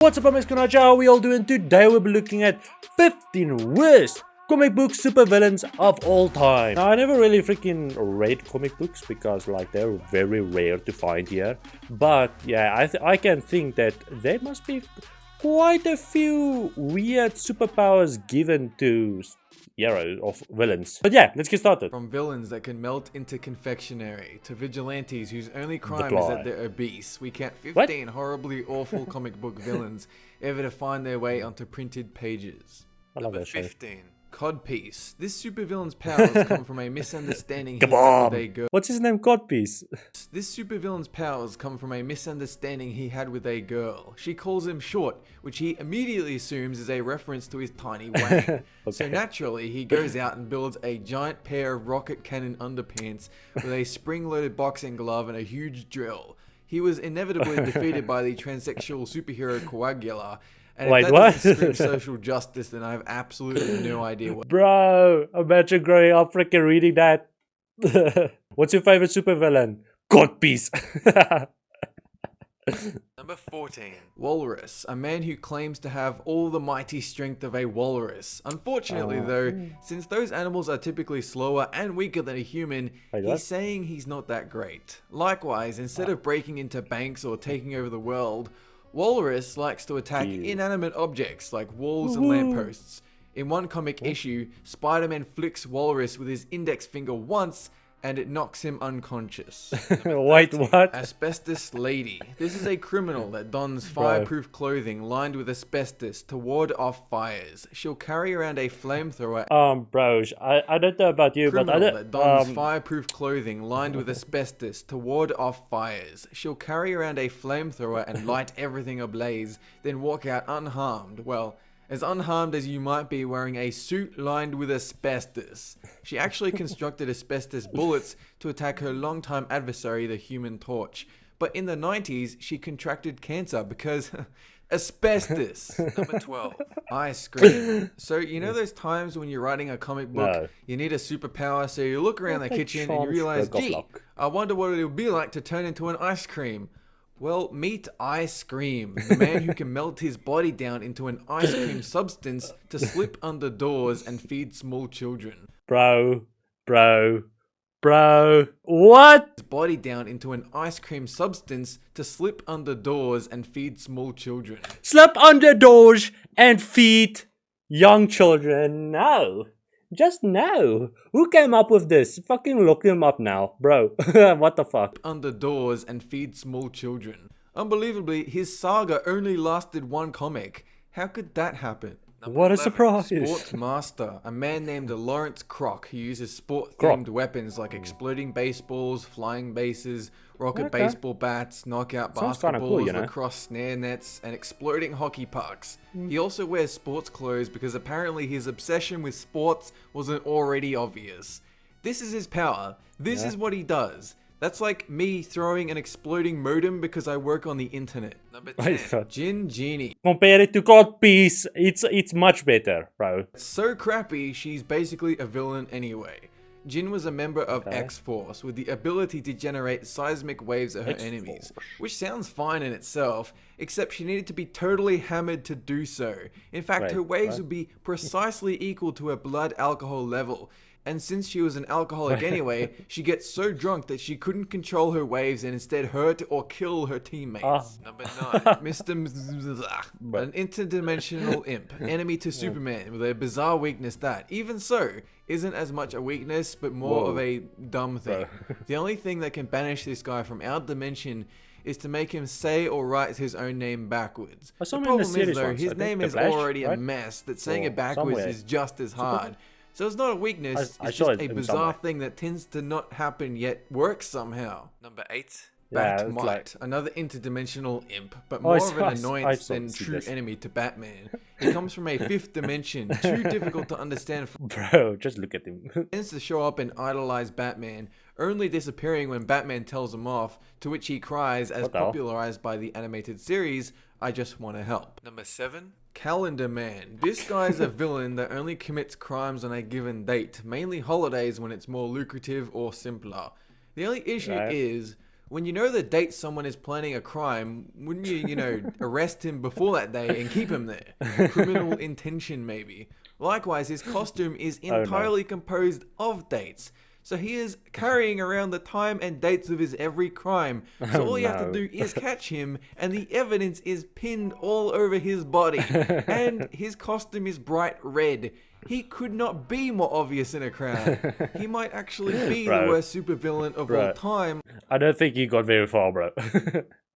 What's up, I'm 𝐒𝐔𝐁𝐄, how are we all doing? Today we'll be looking at 15 worst comic book supervillains of all time. Now, I never really freaking read comic books because like they're very rare to find here. But yeah, I can think that there must be quite a few weird superpowers given to heroes of villains. But yeah, let's get started. From villains that can melt into confectionery to vigilantes whose only crime is that they're obese, we count 15 horribly awful comic book villains ever to find their way onto printed pages. I love Number that show. 15. Codpiece. This supervillain's powers come from a misunderstanding he had with a girl. What's his name? Codpiece. This supervillain's powers come from a misunderstanding he had with a girl. She calls him short, which he immediately assumes is a reference to his tiny wang. Okay. So naturally, he goes out and builds a giant pair of rocket cannon underpants with a spring-loaded boxing glove and a huge drill. He was inevitably defeated by the transsexual superhero Coagula. And Wait, if that what? doesn't scream social justice, then I have absolutely no idea what. Bro, imagine growing up freaking reading that. What's your favorite supervillain? Codpiece. Number 14. Walrus, a man who claims to have all the mighty strength of a walrus. Unfortunately though, since those animals are typically slower and weaker than a human, he's saying he's not that great. Likewise, instead of breaking into banks or taking over the world, Walrus likes to attack inanimate objects like walls and lampposts. In one comic issue, Spider-Man flicks Walrus with his index finger once and it knocks him unconscious. Wait, what? Asbestos Lady. This is a criminal that dons fireproof clothing lined with asbestos to ward off fires. She'll carry around a flamethrower. Bros, I don't know about you, but I don't. That dons fireproof clothing lined with asbestos to ward off fires. She'll carry around a flamethrower and light everything ablaze, then walk out unharmed. Well, as unharmed as you might be wearing a suit lined with asbestos. She actually constructed asbestos bullets to attack her longtime adversary, the Human Torch. But in the 90s, she contracted cancer because asbestos. Number 12. Ice cream. So you know those times when you're writing a comic book, you need a superpower, so you look around the kitchen and you realize, gee, I wonder what it would be like to turn into an ice cream. Well, meet Ice Cream, the man who can melt his body down into an ice cream substance to slip under doors and feed small children. Bro. What? His body down into an ice cream substance to slip under doors and feed small children. Slip under doors and feed young children? No. Just no. Who came up with this? Fucking look him up now, bro. What the fuck? Under doors and feed small children. Unbelievably, his saga only lasted one comic. How could that happen? What a surprise. Sports Master, a man named Lawrence Kroc who uses sport-themed weapons like exploding baseballs, flying bases, rocket baseball bats, knockout basketballs, cool, you know? lacrosse snare nets, and exploding hockey pucks. He also wears sports clothes because apparently his obsession with sports wasn't already obvious. This is his power. This is what he does. That's like me throwing an exploding modem because I work on the internet. Number 10. Jin Genie. Compare it to Codpiece, it's much better, bro. So crappy, she's basically a villain anyway. Jin was a member of X-Force with the ability to generate seismic waves at her enemies, which sounds fine in itself, except she needed to be totally hammered to do so. In fact, her waves would be precisely equal to her blood alcohol level. And since she was an alcoholic anyway, she gets so drunk that she couldn't control her waves and instead hurt or kill her teammates. Number 9. Mr. An interdimensional imp, enemy to Superman, with a bizarre weakness that, even so, isn't as much a weakness, but more of a dumb thing. The only thing that can banish this guy from our dimension is to make him say or write his own name backwards. The problem is though, his name is already a mess, that saying it backwards is just as hard. So it's not a weakness, it's just a bizarre thing that tends to not happen yet works somehow. Number 8. Bat-Mite, another interdimensional imp, but more of an annoyance than true enemy to Batman. He comes from a 5th dimension, too difficult to understand. Bro, just look at him. Tends to show up and idolize Batman, only disappearing when Batman tells him off, to which he cries as popularized by the animated series, I Just Want to Help. Number 7. Calendar Man. This guy's a villain that only commits crimes on a given date, mainly holidays when it's more lucrative or simpler. The only issue is, When you know the date someone is planning a crime, wouldn't you, arrest him before that day and keep him there? Criminal intention, maybe. Likewise, his costume is entirely composed of dates. So he is carrying around the time and dates of his every crime. So all you have to do is catch him, and the evidence is pinned all over his body. And his costume is bright red. He could not be more obvious in a crowd. He might actually be the worst supervillain of all time. I don't think you got very far, bro.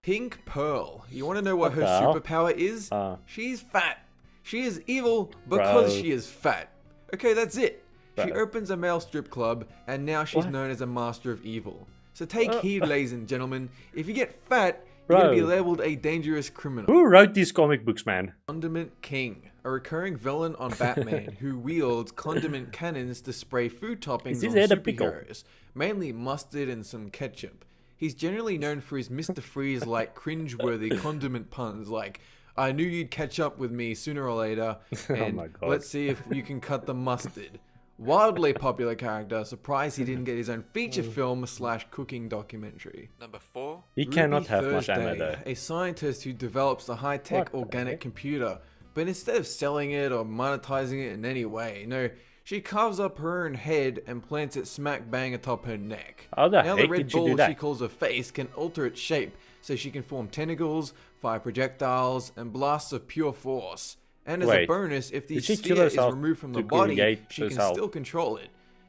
Pink Pearl. You want to know what her superpower is? She's fat. She is evil because she is fat. Okay, that's it. She opens a male strip club, and now she's known as a master of evil. So take heed, ladies and gentlemen. If you get fat, you're going to be labeled a dangerous criminal. Who wrote these comic books, man? Condiment King, a recurring villain on Batman who wields condiment cannons to spray food toppings on superheroes, mainly mustard and some ketchup. He's generally known for his Mr. Freeze-like cringe-worthy condiment puns like, "I knew you'd catch up with me sooner or later," and "let's see if you can cut the mustard." Wildly popular character, surprised he didn't get his own feature film / cooking documentary. Number 4. He cannot have much ammo though. A scientist who develops a high-tech organic computer, but instead of selling it or monetizing it in any way, no, she carves up her own head and plants it smack bang atop her neck. How the now heck the red did she do ball that? she calls a face can alter its shape, so she can form tentacles, fire projectiles, and blasts of pure force. And as a bonus, if the sphere is removed from the body, she can still control it.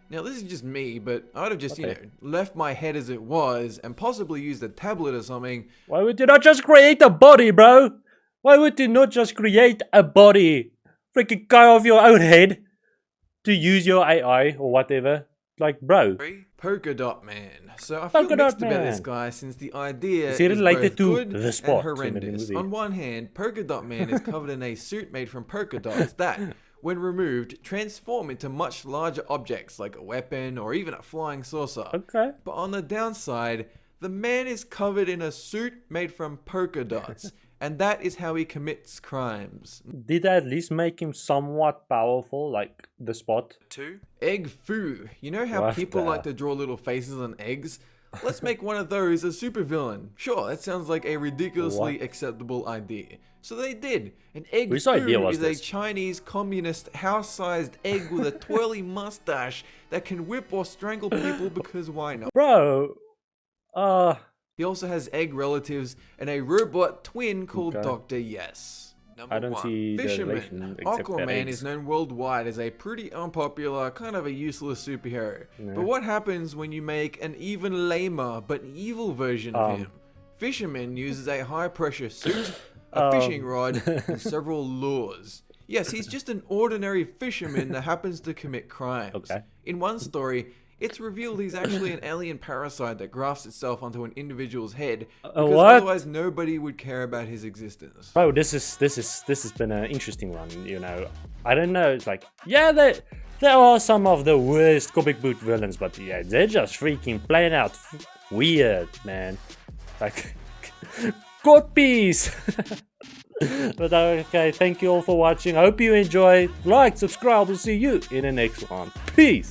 Now this is just me, but I'd have just, left my head as it was and possibly used a tablet or something. Why would you not just create a body, bro? Why would you not just create a body? Freaking cut off your own head to use your AI or whatever. Like, bro. Polka-Dot Man. So I feel mixed about this guy since the idea is both good and horrendous. On one hand, Polka-Dot Man is covered in a suit made from polka dots that, when removed, transform into much larger objects like a weapon or even a flying saucer. But on the downside, the man is covered in a suit made from polka dots. And that is how he commits crimes. Did they at least make him somewhat powerful, like the Spot? 2. Egg Foo. You know how people like to draw little faces on eggs? Let's make one of those a supervillain. Sure, that sounds like a ridiculously acceptable idea. So they did. An Egg Foo is a Chinese communist house-sized egg with a twirly mustache that can whip or strangle people because why not? Bro, he also has egg relatives and a robot twin called Dr. Yes. Number 1. Fisherman. Aquaman is known worldwide as a pretty unpopular, kind of a useless superhero. But what happens when you make an even lamer but evil version of him? Fisherman uses a high-pressure suit, a fishing rod, and several lures. Yes, he's just an ordinary fisherman that happens to commit crimes. In one story, it's revealed he's actually an alien parasite that grafts itself onto an individual's head because otherwise nobody would care about his existence. Bro, this has been an interesting one, I don't know, it's like, yeah, there are some of the worst comic book villains, but yeah, they're just freaking plain out weird, man. Like, God peace. But okay, thank you all for watching. I hope you enjoyed. Like, subscribe, we'll see you in the next one. Peace.